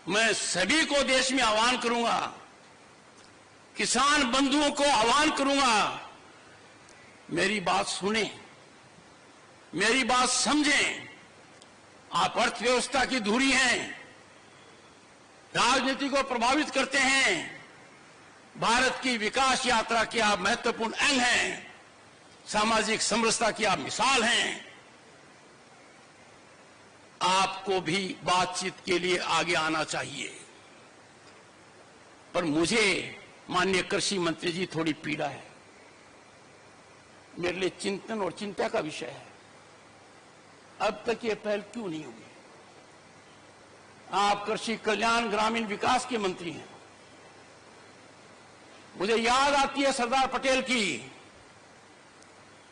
मैं सभी को देश में आह्वान करूंगा, किसान बंधुओं को आह्वान करूंगा, मेरी बात सुने, मेरी बात समझें। आप अर्थव्यवस्था की धुरी हैं, राजनीति को प्रभावित करते हैं, भारत की विकास यात्रा के आप महत्वपूर्ण अंग हैं, सामाजिक समरसता की आप मिसाल हैं। आपको भी बातचीत के लिए आगे आना चाहिए। पर मुझे माननीय कृषि मंत्री जी थोड़ी पीड़ा है, मेरे लिए चिंतन और चिंता का विषय है। अब तक ये पहल क्यों नहीं हुई? आप कृषि कल्याण ग्रामीण विकास के मंत्री हैं। मुझे याद आती है सरदार पटेल की,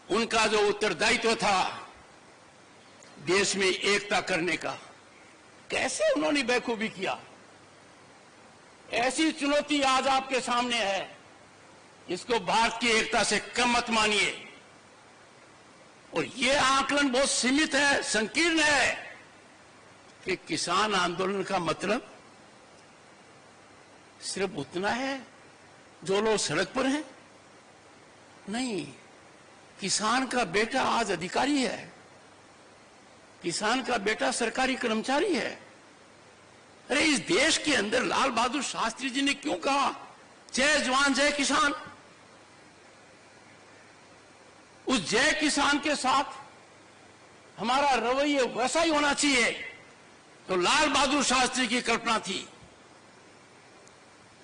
उनका जो उत्तरदायित्व था देश में एकता करने का, कैसे उन्होंने बेखूबी किया। ऐसी चुनौती आज आपके सामने है, इसको भारत की एकता से कम मत मानिए। और ये आकलन बहुत सीमित है, संकीर्ण है कि किसान आंदोलन का मतलब सिर्फ उतना है जो लोग सड़क पर हैं। नहीं, किसान का बेटा आज अधिकारी है, किसान का बेटा सरकारी कर्मचारी है। अरे इस देश के अंदर लाल बहादुर शास्त्री जी ने क्यों कहा जय जवान जय किसान? उस जय किसान के साथ हमारा रवैया वैसा ही होना चाहिए तो लाल बहादुर शास्त्री की कल्पना थी।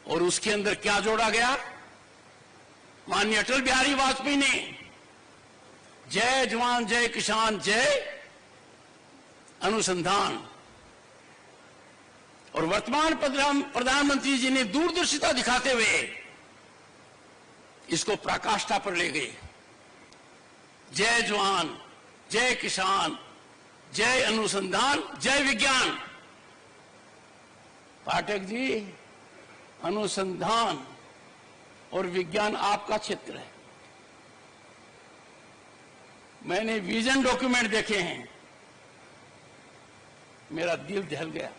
और उसके अंदर क्या जोड़ा गया? माननीय अटल बिहारी वाजपेयी ने जय जवान जय किसान जय अनुसंधान, और वर्तमान प्रधानमंत्री जी ने दूरदर्शिता दिखाते हुए इसको पराकाष्ठा पर ले गए। जय जवान जय किसान जय अनुसंधान जय विज्ञान। पाठक जी, अनुसंधान और विज्ञान आपका क्षेत्र है। मैंने विजन डॉक्यूमेंट देखे हैं, मेरा दिल दहल गया।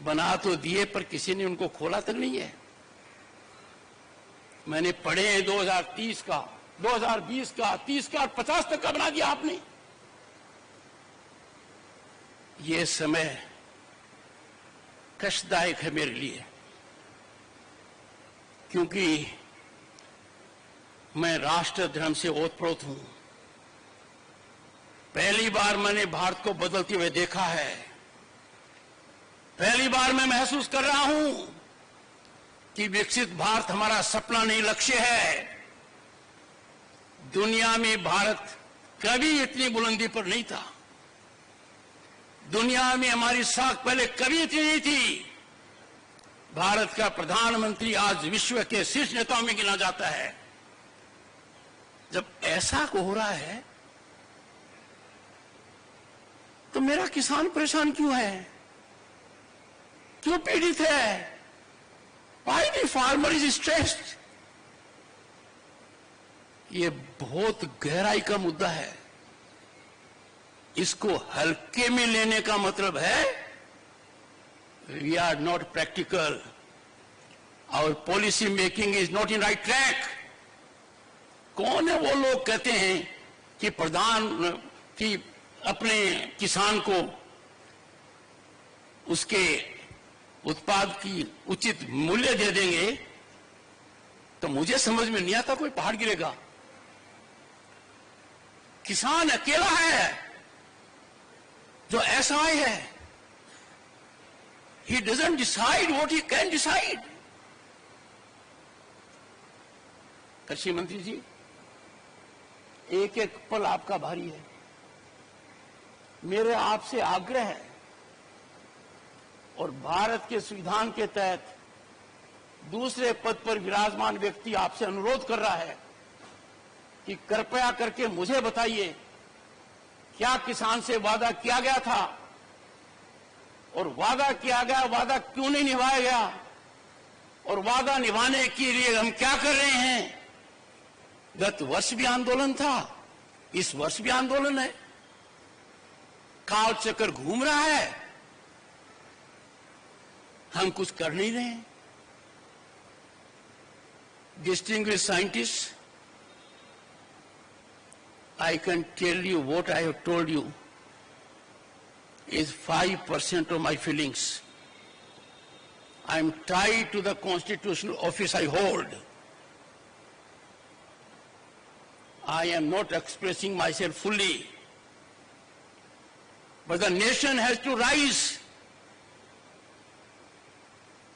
बना तो दिए पर किसी ने उनको खोला तक नहीं है। मैंने पढ़े हैं 2030 का, 2020 का, 30 का, 50 तक का बना दिया आपने। ये समय कष्टदायक है मेरे लिए, क्योंकि मैं राष्ट्र धर्म से ओतप्रोत हूं। पहली बार मैंने भारत को बदलते हुए देखा है। पहली बार मैं महसूस कर रहा हूं कि विकसित भारत हमारा सपना नहीं, लक्ष्य है। दुनिया में भारत कभी इतनी बुलंदी पर नहीं था। दुनिया में हमारी साख पहले कभी इतनी नहीं थी। भारत का प्रधानमंत्री आज विश्व के शीर्ष नेताओं में गिना जाता है। जब ऐसा हो रहा है तो मेरा किसान परेशान क्यों है, क्यों पीड़ित है? Why the farmer is stressed? ये बहुत गहराई का मुद्दा है। इसको हल्के में लेने का मतलब है we are not practical, our policy making is not in right track। कौन है वो लोग कहते हैं कि कि अपने किसान को उसके उत्पाद की उचित मूल्य दे देंगे? तो मुझे समझ में नहीं आता कोई पहाड़ गिरेगा। किसान अकेला है जो असहाय है। He doesn't decide what he can decide। कृषि मंत्री जी, एक एक पल आपका भारी है। मेरे आपसे आग्रह है और भारत के संविधान के तहत दूसरे पद पर विराजमान व्यक्ति आपसे अनुरोध कर रहा है कि कृपया करके मुझे बताइए, क्या किसान से वादा किया गया था? और वादा किया गया, वादा क्यों नहीं निभाया गया? और वादा निभाने के लिए हम क्या कर रहे हैं? गत वर्ष भी आंदोलन था, इस वर्ष भी आंदोलन है। काल चक्र घूम रहा है। हम कुछ कर नहीं रहे हैं। Distinguished scientists, I can tell you what I have told you is 5% of my feelings. I am tied to the constitutional office I hold. I am not expressing myself fully. But the nation has to rise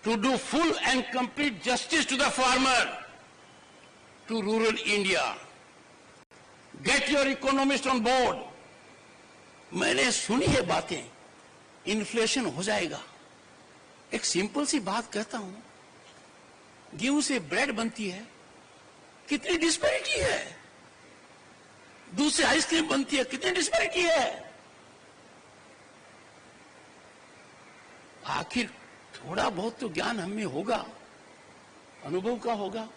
to do full and complete justice to the farmer, to rural India. Get your economists on board. मैंने सुनी है बातें, inflation हो जाएगा। एक simple सी बात कहता हूं, गेहूं से ब्रेड बनती है, कितनी डिस्पैरिटी है। दूध से आइसक्रीम बनती है, कितनी डिस्पैरिटी है। आखिर थोड़ा बहुत तो ज्ञान हमें होगा, अनुभव का होगा।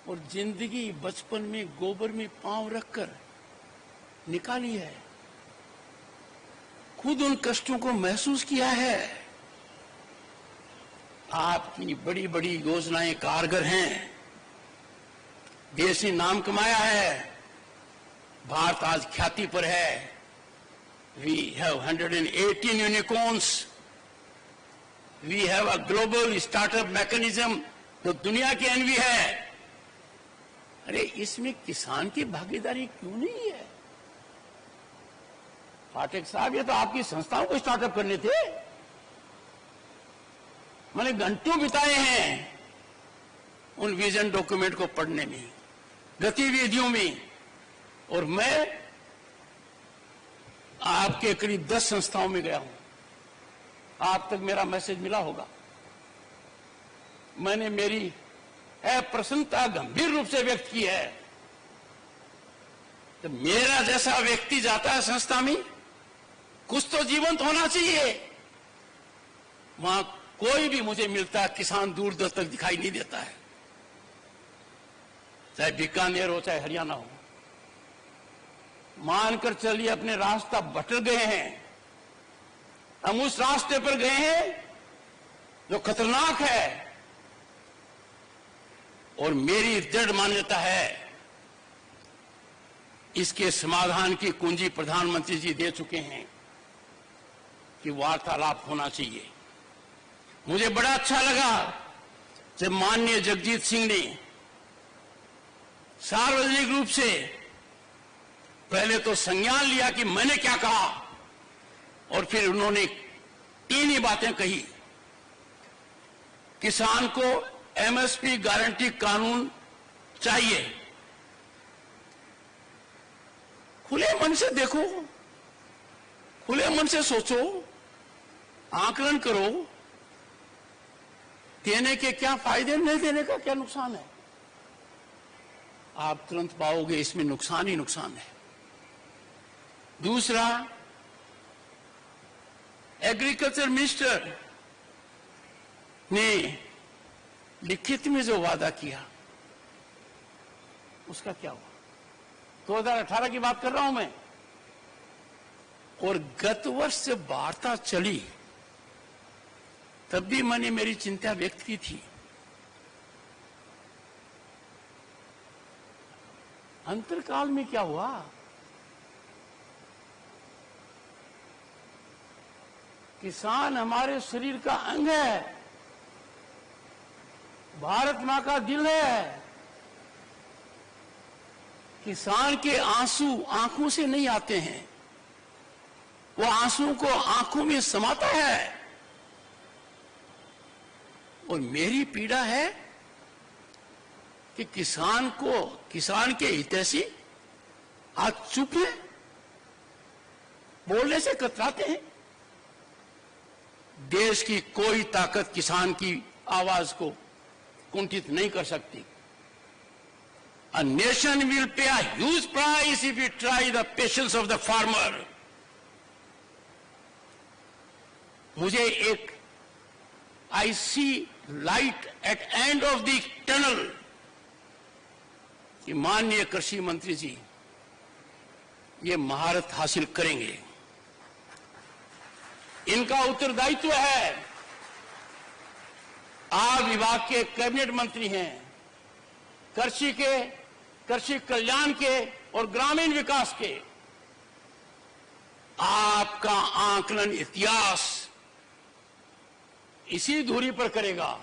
और जिंदगी बचपन में गोबर में पांव रखकर निकाली है, खुद उन कष्टों को महसूस किया है। आपकी बड़ी बड़ी योजनाएं कारगर हैं, देश ने नाम कमाया है, भारत आज ख्याति पर है। We have 118 unicorns. We have a global startup mechanism जो दुनिया की एनवी है। अरे इसमें किसान की भागीदारी क्यों नहीं है? पाठक साहब, ये तो आपकी संस्थाओं को स्टार्टअप करने थे। मैंने घंटों बिताए हैं उन विजन डॉक्यूमेंट को पढ़ने में, गतिविधियों में। और मैं आपके करीब 10 संस्थाओं में गया हूं। आप तक मेरा मैसेज मिला होगा। मैंने मेरी प्रसन्नता गंभीर रूप से व्यक्त की है। तो मेरा जैसा व्यक्ति जाता है संस्था में, कुछ तो जीवंत होना चाहिए। वहां कोई भी मुझे मिलता है, किसान दूर दूर तक दिखाई नहीं देता है, चाहे बीकानेर हो चाहे हरियाणा हो। मानकर चलिए अपने रास्ता भटक गए हैं, हम उस रास्ते पर गए हैं जो खतरनाक है। और मेरी दृढ़ मान्यता है इसके समाधान की कुंजी प्रधानमंत्री जी दे चुके हैं कि वार्तालाप होना चाहिए। मुझे बड़ा अच्छा लगा जब माननीय जगजीत सिंह ने सार्वजनिक रूप से पहले तो संज्ञान लिया कि मैंने क्या कहा, और फिर उन्होंने 3 ही बातें कही। किसान को एमएसपी गारंटी कानून चाहिए। खुले मन से देखो, खुले मन से सोचो, आकलन करो, देने के क्या फायदे, नहीं देने का क्या नुकसान है। आप तुरंत पाओगे इसमें नुकसान ही नुकसान है। दूसरा, एग्रीकल्चर मिनिस्टर ने लिखित में जो वादा किया उसका क्या हुआ? 2018 की बात कर रहा हूं मैं। और गत वर्ष जब वार्ता चली तब भी मैंने मेरी चिंता व्यक्त की थी। अंतरकाल में क्या हुआ? किसान हमारे शरीर का अंग है, भारत मां का दिल है। किसान के आंसू आंखों से नहीं आते हैं, वो आंसू को आंखों में समाता है। और मेरी पीड़ा है कि किसान के हितैषी आज चुप है, बोलने से कतराते हैं। देश की कोई ताकत किसान की आवाज को कुंठित नहीं कर सकती। A nation will pay a huge price if we try the patience of the farmer. मुझे एक I see light at end of the tunnel कि माननीय कृषि मंत्री जी ये महारत हासिल करेंगे। इनका उत्तरदायित्व है आप विभाग के कैबिनेट मंत्री हैं, कृषि कल्याण के और ग्रामीण विकास के। आपका आकलन इतिहास इसी धुरी पर करेगा।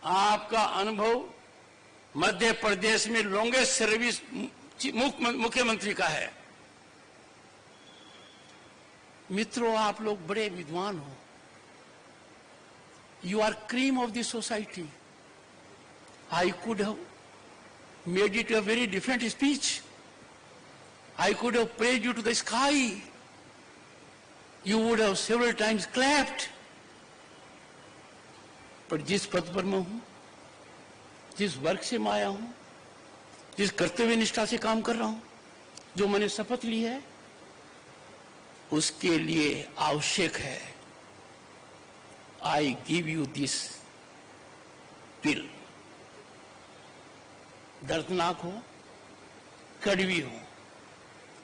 आपका अनुभव मध्य प्रदेश में लॉन्गेस्ट सर्विस मुख्यमंत्री का है। मित्रों, आप लोग बड़े विद्वान हो। You are cream of the society. I could have made it a very different speech. I could have praised you to the sky. You would have several times clapped. पर जिस पद पर मैं हूं, जिस वर्ग से मैं आया हूं, जिस कर्तव्य निष्ठा से काम कर रहा हूं, जो मैंने शपथ ली है, उसके लिए आवश्यक है I give you this bill. दर्दनाक हो, कड़वी हो,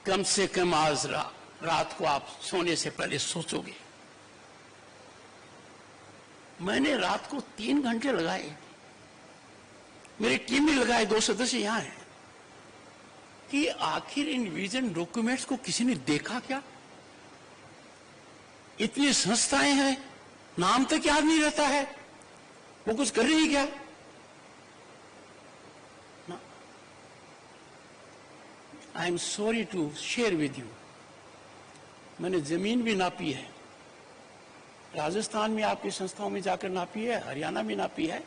कम से कम आज रात को आप सोने से पहले सोचोगे। मैंने रात को 3 घंटे लगाए, मेरी टीम ने लगाए, 2 सदस्य यहां हैं, कि आखिर इन विजन डॉक्यूमेंट्स को किसी ने देखा क्या? इतनी संस्थाएं हैं, नाम तक याद नहीं रहता है, वो कुछ कर रही क्या? I am sorry to share with you, मैंने जमीन भी नापी है, राजस्थान में आपकी संस्थाओं में जाकर नापी है, हरियाणा में नापी है,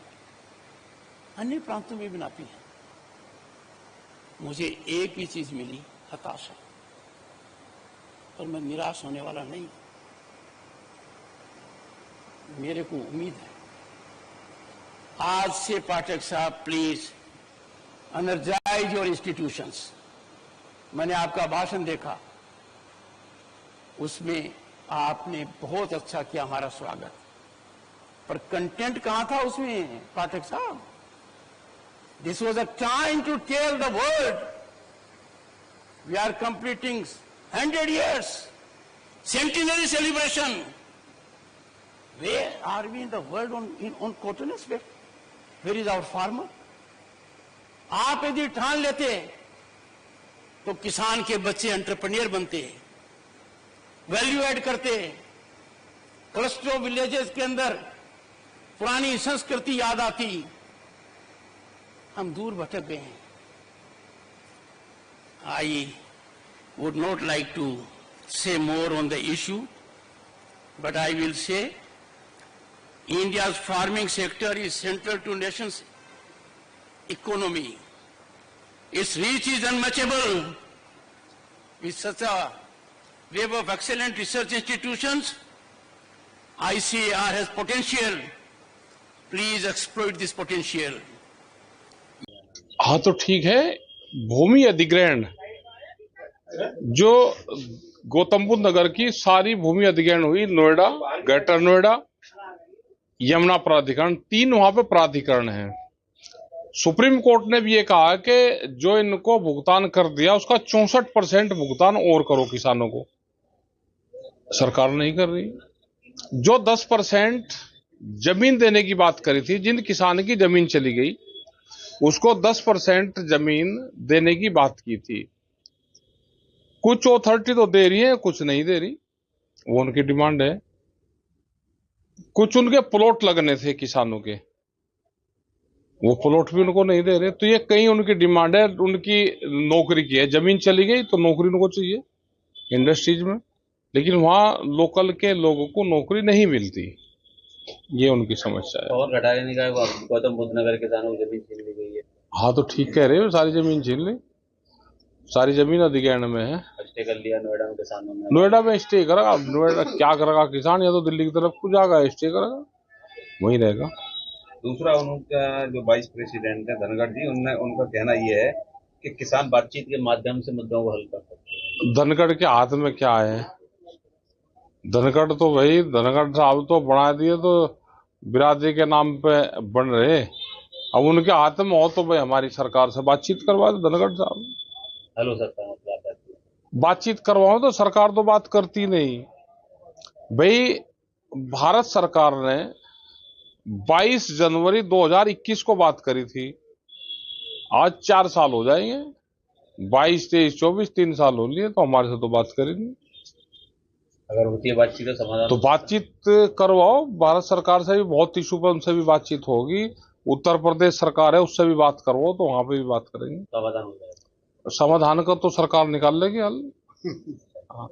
अन्य प्रांतों में भी नापी है। मुझे एक ही चीज मिली, हताशा। पर मैं निराश होने वाला नहीं। मेरे को उम्मीद है। आज से पाठक साहब, प्लीज एनर्जाइज योर इंस्टीट्यूशंस। मैंने आपका भाषण देखा, उसमें आपने बहुत अच्छा किया हमारा स्वागत, पर कंटेंट कहां था उसमें पाठक साहब? This was a time to tell the world we are completing 100 years centenary celebration. Where are we in the world on cotton aspect? Where is our farmer? आप यदि ठान लेते तो किसान के बच्चे एंटरप्रेन्योर बनते, वैल्यू ऐड करते, क्लस्टर विलेजेस के अंदर पुरानी संस्कृति याद आती। हम दूर भटक गए हैं। I would not like to say more on the issue, but I will say India's farming sector is central to nation's economy. Its reach is unmatchable. With such a wave of excellent research institutions, ICAR has potential. Please exploit this potential. हाँ, तो ठीक है। भूमि अधिग्रहण, जो गौतम बुद्ध नगर की सारी भूमि अधिग्रहण हुई, नोएडा, ग्रेटर नोएडा, यमुना प्राधिकरण, 3 वहां पे प्राधिकरण हैं। सुप्रीम कोर्ट ने भी ये कहा कि जो इनको भुगतान कर दिया उसका 64% भुगतान और करो किसानों को। सरकार नहीं कर रही। जो 10% जमीन देने की बात करी थी, जिन किसान की जमीन चली गई उसको 10% जमीन देने की बात की थी। कुछ अथॉरिटी तो दे रही है, कुछ नहीं दे रही, वो उनकी डिमांड है। कुछ उनके प्लॉट लगने थे किसानों के, वो प्लॉट भी उनको नहीं दे रहे। तो ये कई उनकी डिमांड है। उनकी नौकरी की है, जमीन चली गई तो नौकरी उनको चाहिए इंडस्ट्रीज में, लेकिन वहां लोकल के लोगों को नौकरी नहीं मिलती। ये उनकी समस्या है। और घटा देने का गौतम बुद्ध नगर किसानों की जमीन छीन ली गई है। हाँ, तो ठीक कह रहे हो, सारी जमीन छीन ली, सारी जमीन अधिग्रहण में है। स्टे कर लिया नोएडा में किसानों ने। नोएडा में स्टे करेगा, नोएडा क्या करेगा किसान? या तो दिल्ली की तरफ को जाएगा, स्टे करेगा, वहीं रहेगा। दूसरा, उनका जो वाइस प्रेसिडेंट है धनखड़ जी, उनका कहना ये है कि किसान बातचीत के माध्यम से मुद्दों को हल कर सकते हैं। धनखड़ के हाथ में क्या है? धनखड़ तो भाई, धनखड़ साहब तो बना दिए तो बिरादरी के नाम पे बन रहे। अब उनके हाथ में हो तो भाई हमारी सरकार से बातचीत करवा दो धनखड़ साहब। हल हो सकता है मतलब बातचीत करवाओ, तो सरकार तो बात करती नहीं। भाई भारत सरकार ने 22 जनवरी 2021 को बात करी थी। आज 4 साल हो जाएंगे, 22, 23, 24, 3 साल हो लिए, तो हमारे से तो बात करेंगे। अगर होती है बातचीत का समाधान तो बातचीत करवाओ, भारत सरकार से भी बहुत इशू पर उनसे भी बातचीत होगी, उत्तर प्रदेश सरकार है उससे भी बात करवाओ, तो वहां पे भी बात करेंगे। समाधान हो जाएगा। समाधान का तो सरकार निकाल लेगी हल। हाँ।